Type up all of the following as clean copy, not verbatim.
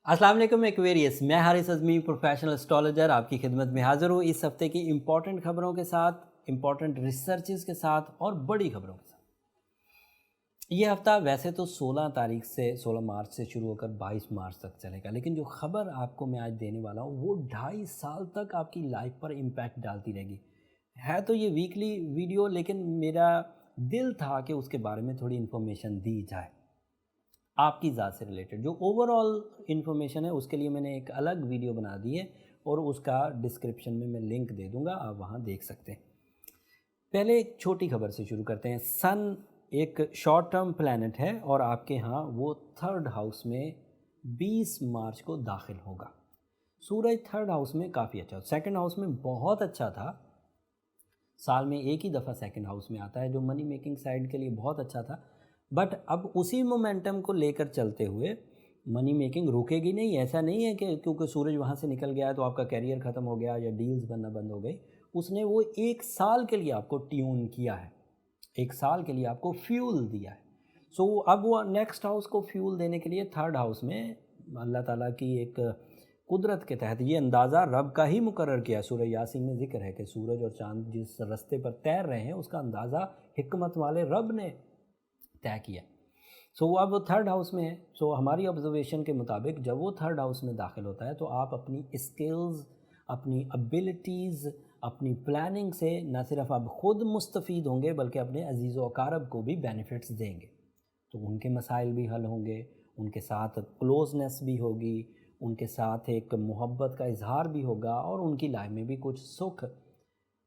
अस्सलाम वालेकुम एक्वेरियस। मैं हारिस अज़मी प्रोफेशनल एस्ट्रोलॉजर आपकी खिदमत में हाज़िर हूँ इस हफ्ते की इम्पॉर्टेंट खबरों के साथ, इम्पॉर्टेंट रिसर्चेस के साथ और बड़ी खबरों के साथ। ये हफ़्ता वैसे तो 16 तारीख से 16 मार्च से शुरू होकर 22 मार्च तक चलेगा, लेकिन जो खबर आपको मैं आज देने वाला हूँ वो 2.5 साल तक आपकी लाइफ पर इम्पैक्ट डालती रहेगी। है तो ये वीकली वीडियो, लेकिन मेरा दिल था कि उसके बारे में थोड़ी इन्फॉर्मेशन दी जाए आपकी ज़ात से रिलेटेड। जो ओवरऑल इन्फॉर्मेशन है उसके लिए मैंने एक अलग वीडियो बना दी है और उसका डिस्क्रिप्शन में मैं लिंक दे दूंगा, आप वहाँ देख सकते हैं। पहले एक छोटी खबर से शुरू करते हैं। सन एक शॉर्ट टर्म प्लैनेट है और आपके यहाँ वो थर्ड हाउस में 20 मार्च को दाखिल होगा। सूरज थर्ड हाउस में काफ़ी अच्छा, सेकंड हाउस में बहुत अच्छा था, साल में एक ही दफ़ा सेकंड हाउस में आता है जो मनी मेकिंग साइड के लिए बहुत अच्छा था। बट अब उसी मोमेंटम को लेकर चलते हुए मनी मेकिंग रुकेगी नहीं। ऐसा नहीं है कि क्योंकि सूरज वहाँ से निकल गया है तो आपका कैरियर ख़त्म हो गया या डील्स बनना बंद हो गई। उसने वो एक साल के लिए आपको ट्यून किया है, एक साल के लिए आपको फ्यूल दिया है। सो अब वो नेक्स्ट हाउस को फ्यूल देने के लिए थर्ड हाउस में अल्लाह ताला की एक कुदरत के तहत ये अंदाज़ा रब का ही मुकर्रर किया। सूरह यासीन में ज़िक्र है कि सूरज और चाँद जिस रास्ते पर तैर रहे हैं उसका अंदाज़ा हिकमत वाले रब ने तय किया। सो अब वो थर्ड हाउस में है। सो हमारी ऑब्जर्वेशन के मुताबिक जब वो थर्ड हाउस में दाखिल होता है तो आप अपनी स्किल्स, अपनी एबिलिटीज़, अपनी प्लानिंग से न सिर्फ आप ख़ुद मुस्तफ़ीद होंगे बल्कि अपने अजीज़ व अकारब को भी बेनिफिट्स देंगे। तो उनके मसाइल भी हल होंगे, उनके साथ क्लोजनेस भी होगी, उनके साथ एक मोहब्बत का इजहार भी होगा और उनकी लाइफ में भी कुछ सुख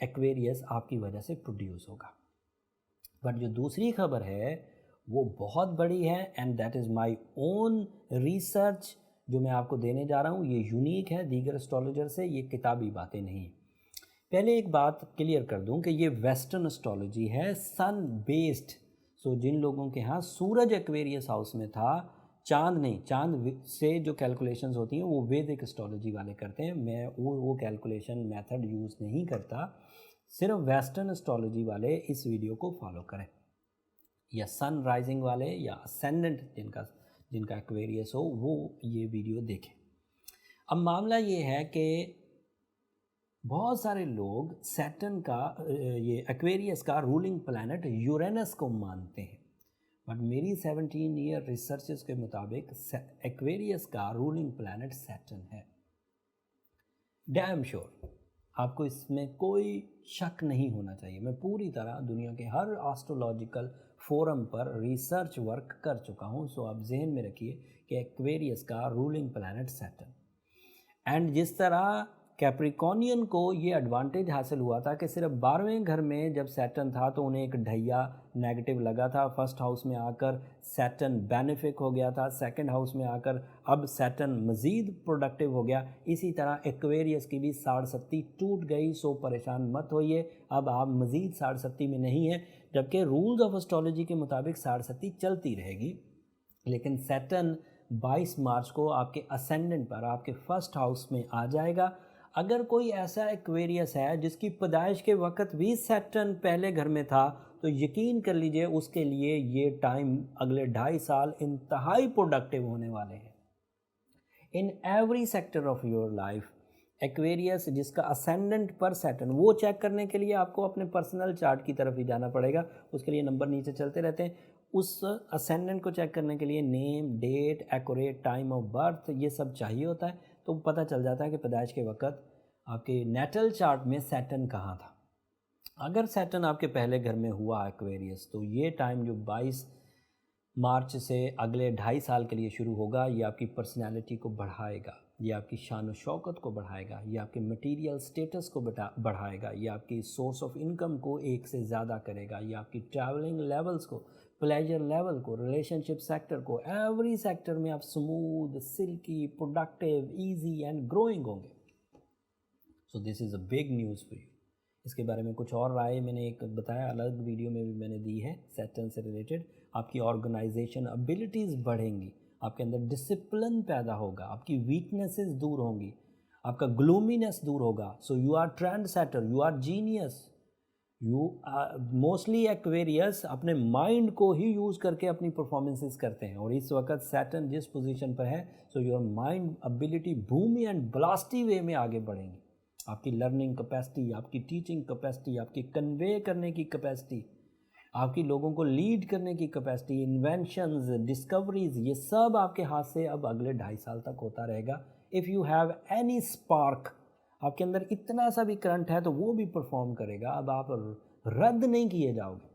एक्वेरियस आपकी वजह से प्रोड्यूस होगा। बट जो दूसरी खबर है वो बहुत बड़ी है and that is my own research जो मैं आपको देने जा रहा हूँ। ये यूनिक है दीगर एस्ट्रोलॉजर से, ये किताबी बातें नहीं। पहले एक बात क्लियर कर दूं कि ये वेस्टर्न एस्ट्रोलॉजी है, सन बेस्ड। सो जिन लोगों के यहाँ सूरज एक्वेरियस हाउस में था, चांद नहीं, चांद से जो कैलकुलेशंस होती हैं वो वैदिक एस्ट्रोलॉजी वाले करते हैं। मैं वो कैलकुलेशन मेथड यूज़ नहीं करता। सिर्फ वेस्टर्न एस्ट्रोलॉजी वाले इस वीडियो को फॉलो करें, या सन राइजिंग वाले या असेंडेंट जिनका एक्वेरियस हो वो ये वीडियो देखें। अब मामला ये है कि बहुत सारे लोग सैटर्न का ये एक्वेरियस का रूलिंग प्लैनेट यूरेनस को मानते हैं, बट मेरी 17 ईयर रिसर्चेस के मुताबिक एक्वेरियस का रूलिंग प्लैनेट सैटर्न है। डैम श्योर, आपको इसमें कोई शक नहीं होना चाहिए। मैं पूरी तरह दुनिया के हर एस्ट्रोलॉजिकल फोरम पर रिसर्च वर्क कर चुका हूँ। सो आप जहन में रखिए कि एक्वेरियस का रूलिंग प्लैनेट सैटर्न। एंड जिस तरह कैप्रिकॉनियन को ये एडवांटेज हासिल हुआ था कि सिर्फ 12वें घर में जब सैटर्न था तो उन्हें एक ढैया नेगेटिव लगा था, फर्स्ट हाउस में आकर सैटर्न बेनिफिक हो गया था, सेकंड हाउस में आकर अब सैटर्न मज़ीद प्रोडक्टिव हो गया। इसी तरह एक्वेरियस की भी साढ़सत्ती टूट गई। सो परेशान मत होइए, अब आप मज़ीद साढ़सत्ती में नहीं हैं, जबकि रूल्स ऑफ एस्ट्रोलॉजी के मुताबिक साढ़सत्ती चलती रहेगी। लेकिन सैटर्न 22 मार्च को आपके असेंडेंट पर आपके फर्स्ट हाउस में आ जाएगा। अगर कोई ऐसा एक्वेरियस है जिसकी पैदाइश के वक्त भी सैटर्न पहले घर में था तो यकीन कर लीजिए उसके लिए ये टाइम अगले 2.5 साल इंतहाई प्रोडक्टिव होने वाले हैं in every sector of your life. Aquarius जिसका असेंडेंट पर सैटर्न, वो चेक करने के लिए आपको अपने पर्सनल चार्ट की तरफ ही जाना पड़ेगा। उसके लिए नंबर नीचे चलते रहते हैं। उस असेंडेंट को चेक करने के लिए name, date, accurate time of birth, ये सब चाहिए होता है। तो पता चल जाता है कि पैदाइश के वक्त आपके नेटल चार्ट में सैटर्न कहाँ था। अगर सैटर्न आपके पहले घर में हुआ एक्वेरियस तो ये टाइम जो 22 मार्च से अगले 2.5 साल के लिए शुरू होगा, ये आपकी पर्सनैलिटी को बढ़ाएगा, ये आपकी शान व शौकत को बढ़ाएगा, ये आपके मटेरियल स्टेटस को बढ़ाएगा, ये आपकी सोर्स ऑफ इनकम को एक से ज़्यादा करेगा, ये आपकी ट्रैवलिंग लेवल्स को, प्लेजर लेवल को, रिलेशनशिप सेक्टर को, एवरी सेक्टर में आप smooth, silky, productive, easy and growing होंगे। So this is a big news for you. इसके बारे में कुछ और राय मैंने एक बताया, अलग वीडियो में भी मैंने दी है सैटर्न से रिलेटेड। आपकी ऑर्गेनाइजेशन एबिलिटीज़ बढ़ेंगी, आपके अंदर डिसिप्लिन पैदा होगा, आपकी वीकनेसेस दूर होंगी, आपका ग्लूमीनेस दूर होगा। So you are trend setter, you are genius, you mostly Aquarius अपने माइंड को ही यूज़ करके अपनी परफॉर्मेंसेस करते हैं, और इस वक्त सैटर्न जिस पोजीशन पर है, सो योर माइंड एबिलिटी भूमि एंड ब्लास्टी वे में आगे बढ़ेंगी। आपकी लर्निंग कैपेसिटी, आपकी टीचिंग कैपेसिटी, आपकी कन्वे करने की कैपेसिटी, आपकी लोगों को लीड करने की कैपेसिटी, इन्वेंशंस, डिस्कवरीज, ये सब आपके हाथ से अब अगले 2.5 साल तक होता रहेगा। If you have any spark, आपके अंदर इतना सा भी करंट है तो वो भी परफॉर्म करेगा। अब आप रद्द नहीं किए जाओगे।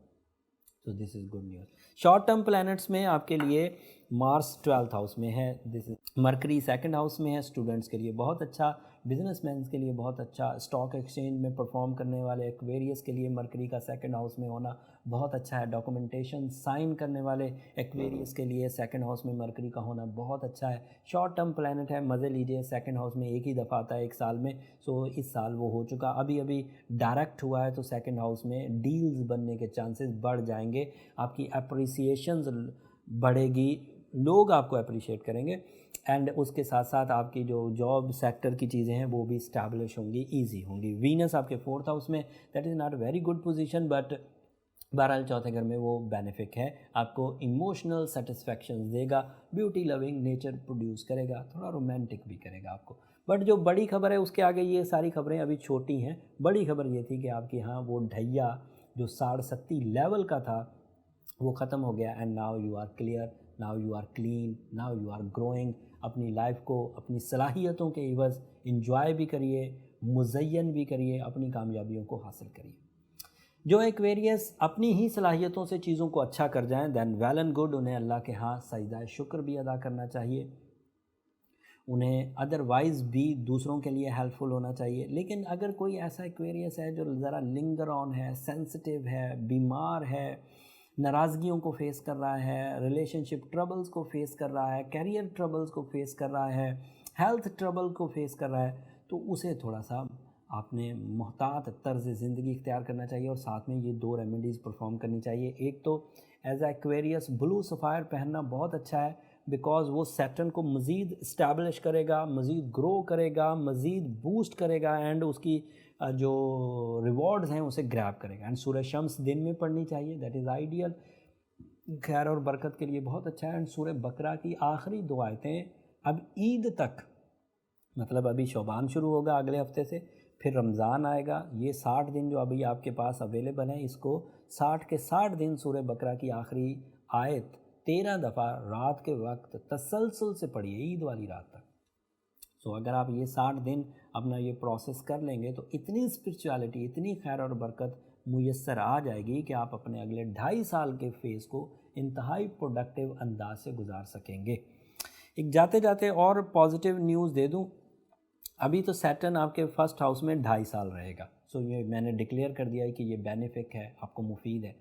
सो this is good news. Short term planets में आपके लिए मार्स 12th हाउस में है, this is mercury 2nd house में है। स्टूडेंट्स के लिए बहुत अच्छा, बिजनेसमैन के लिए बहुत अच्छा, स्टॉक एक्सचेंज में परफॉर्म करने वाले एक्वेरियस के लिए मरकरी का 2nd हाउस में होना बहुत अच्छा है। डॉक्यूमेंटेशन साइन करने वाले एक्वेरियस के लिए 2nd हाउस में मरकरी का होना बहुत अच्छा है। शॉर्ट टर्म प्लैनेट है, मज़े लीजिए। 2nd हाउस में एक ही दफ़ा आता है 1 साल में, सो इस साल वो हो चुका, अभी अभी डायरेक्ट हुआ है, तो 2nd हाउस में डील्स बनने के चांसेस बढ़ जाएंगे। आपकी अप्रिसिएशंस बढ़ेगी, लोग आपको अप्रिशिएट करेंगे, एंड उसके साथ साथ आपकी जो जॉब सेक्टर की चीज़ें हैं वो भी इस्टेब्लिश होंगी, ईजी होंगी। वीनस आपके 4th हाउस में, that is not very good position, but बहरहाल 4थे घर में वो बेनिफिक है, आपको इमोशनल सेटिस्फैक्शन देगा, ब्यूटी लविंग नेचर प्रोड्यूस करेगा, थोड़ा रोमांटिक भी करेगा आपको। बट जो बड़ी खबर है उसके आगे ये सारी खबरें अभी छोटी हैं। बड़ी खबर ये थी कि आपके यहाँ वो ढैया जो 60 लेवल का था वो ख़त्म हो गया, and now you are clear, now you are clean, now you are growing. अपनी लाइफ को अपनी सलाहियतों के एवज़ इंजॉय भी करिए, मुज़य्यन भी करिए, अपनी कामयाबियों को हासिल करिए। जो एक्वेरियस अपनी ही सलाहियतों से चीज़ों को अच्छा कर जाएं, दैन वेल एंड गुड, उन्हें अल्लाह के यहाँ सजदा शुक्र भी अदा करना चाहिए, उन्हें अदरवाइज़ भी दूसरों के लिए हेल्पफुल होना चाहिए। लेकिन अगर कोई ऐसा एक्वेरियस है जो ज़रा लिंगर ऑन है, सेंसिटिव है, बीमार है, नाराज़गियों को फेस कर रहा है, रिलेशनशिप ट्रबल्स को फेस कर रहा है, कैरियर ट्रबल्स को फेस कर रहा है, हेल्थ ट्रबल को फेस कर रहा है, तो उसे थोड़ा सा आपने मोहतात तर्ज़ ज़िंदगी इख्तियार करना चाहिए, और साथ में ये 2 रेमेडीज़ परफॉर्म करनी चाहिए। एक तो एज एक्वेरियस ब्लू सफ़ायर पहनना बहुत अच्छा है, बिकॉज़ वो सैटर्न को मज़ीद इस्टेब्लिश करेगा, मज़ीद ग्रो करेगा, मज़ीद बूस्ट करेगा, एंड उसकी जो रिवॉर्ड्स हैं उसे ग्रैब करेगा। एंड सूरह शम्स दिन में पढ़नी चाहिए, दैट इज़ आइडियल, खैर और बरकत के लिए बहुत अच्छा है। एंड सूरह बकरा की आखिरी 2 आयतें अब ईद तक, मतलब अभी शौबान शुरू होगा अगले हफ्ते से, फिर रमज़ान आएगा, ये 60 दिन जो अभी आपके पास अवेलेबल हैं, इसको 60 के 60 दिन सूरह बकरा की आखिरी आयत 13 दफ़ा रात के वक्त तसलसल से पढ़िए, ईद वाली रात तक। सो अगर आप ये 60 दिन अपना ये प्रोसेस कर लेंगे तो इतनी स्पिरिचुअलिटी, इतनी खैर और बरकत मुयस्सर आ जाएगी कि आप अपने अगले 2.5 साल के फेज़ को इंतहाई प्रोडक्टिव अंदाज से गुजार सकेंगे। एक जाते जाते और पॉजिटिव न्यूज़ दे दूं, अभी तो सैटर्न आपके 1st हाउस में 2.5 साल रहेगा, सो ये मैंने डिक्लेयर कर दिया है कि ये बेनिफिक है, आपको मुफीद है।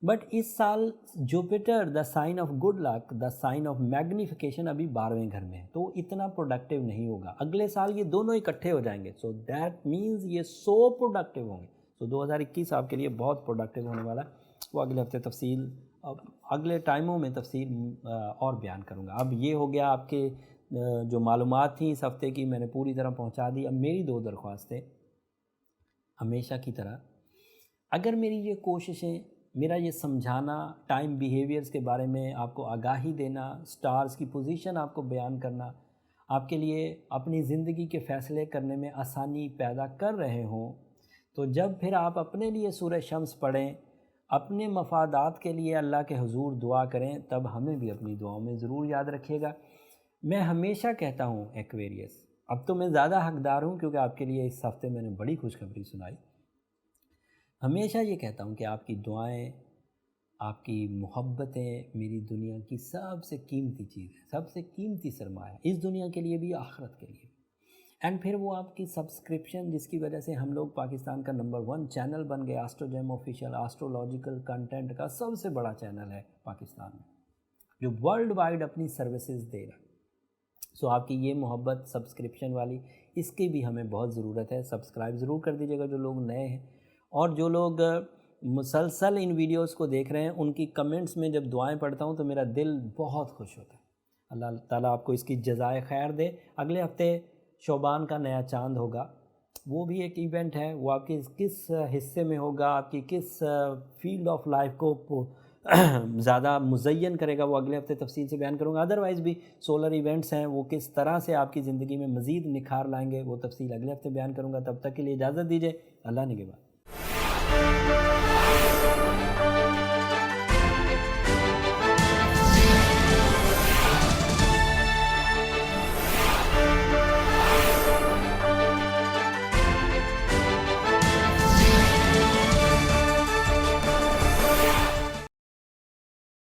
बट इस साल Jupiter, the sign of good luck, the sign of magnification, अभी 12वें घर में है, तो इतना प्रोडक्टिव नहीं होगा। अगले साल ये दोनों इकट्ठे हो जाएंगे, सो दैट मीन्स ये 100 प्रोडक्टिव होंगे। सो 2021 आपके लिए बहुत प्रोडक्टिव होने वाला है। वो अगले हफ्ते तफसील, अगले टाइमों में तफसील और बयान करूँगा। अब ये हो गया आपके जो मालूमात थी इस हफ्ते की, मैंने पूरी तरह पहुँचा दी। अब मेरी 2 दरख्वास्तें, हमेशा की तरह, अगर मेरी ये कोशिशें, मेरा ये समझाना, टाइम बिहेवियर्स के बारे में आपको आगाही देना, स्टार्स की पोजीशन आपको बयान करना, आपके लिए अपनी ज़िंदगी के फ़ैसले करने में आसानी पैदा कर रहे हों, तो जब फिर आप अपने लिए सूरह शम्स पढ़ें, अपने मफादात के लिए अल्लाह के हुजूर दुआ करें, तब हमें भी अपनी दुआओं में ज़रूर याद रखिएगा। मैं हमेशा कहता हूँ एक्वेरियस, अब तो मैं ज़्यादा हकदार हूँ क्योंकि आपके लिए इस हफ़्ते मैंने बड़ी खुशखबरी सुनाई। हमेशा ये कहता हूँ कि आपकी दुआएं, आपकी मोहब्बतें मेरी दुनिया की सबसे कीमती चीज़ है, सबसे कीमती सरमाया, इस दुनिया के लिए भी, आखिरत के लिए। एंड फिर वो आपकी सब्सक्रिप्शन, जिसकी वजह से हम लोग पाकिस्तान का नंबर 1 चैनल बन गए। एस्ट्रोजेम ऑफिशियल एस्ट्रोलॉजिकल कंटेंट का सबसे बड़ा चैनल है पाकिस्तान में, जो वर्ल्ड वाइड अपनी सर्विसेज दे रहा है। सो आपकी ये मोहब्बत सब्सक्रिप्शन वाली, इसकी भी हमें बहुत ज़रूरत है। सब्सक्राइब ज़रूर कर दीजिएगा जो लोग नए हैं, और जो लोग मुसलसल इन वीडियोस को देख रहे हैं, उनकी कमेंट्स में जब दुआएं पढ़ता हूं तो मेरा दिल बहुत खुश होता है। अल्लाह ताला आपको इसकी जज़ाए खैर दे। अगले हफ्ते शोबान का नया चांद होगा, वो भी एक इवेंट है, वो आपके किस हिस्से में होगा, आपकी किस फील्ड ऑफ लाइफ को ज़्यादा मुज़य्यन करेगा, वो अगले हफ्ते तफसील से बयान करूँगा। अदरवाइज़ भी सोलर इवेंट्स हैं, वो किस तरह से आपकी ज़िंदगी में मज़ीद निखार लाएंगे, वो तफसील अगले हफ्ते बयान करूँगा। तब तक के लिए इजाज़त दीजिए, अल्लाह निगहबान।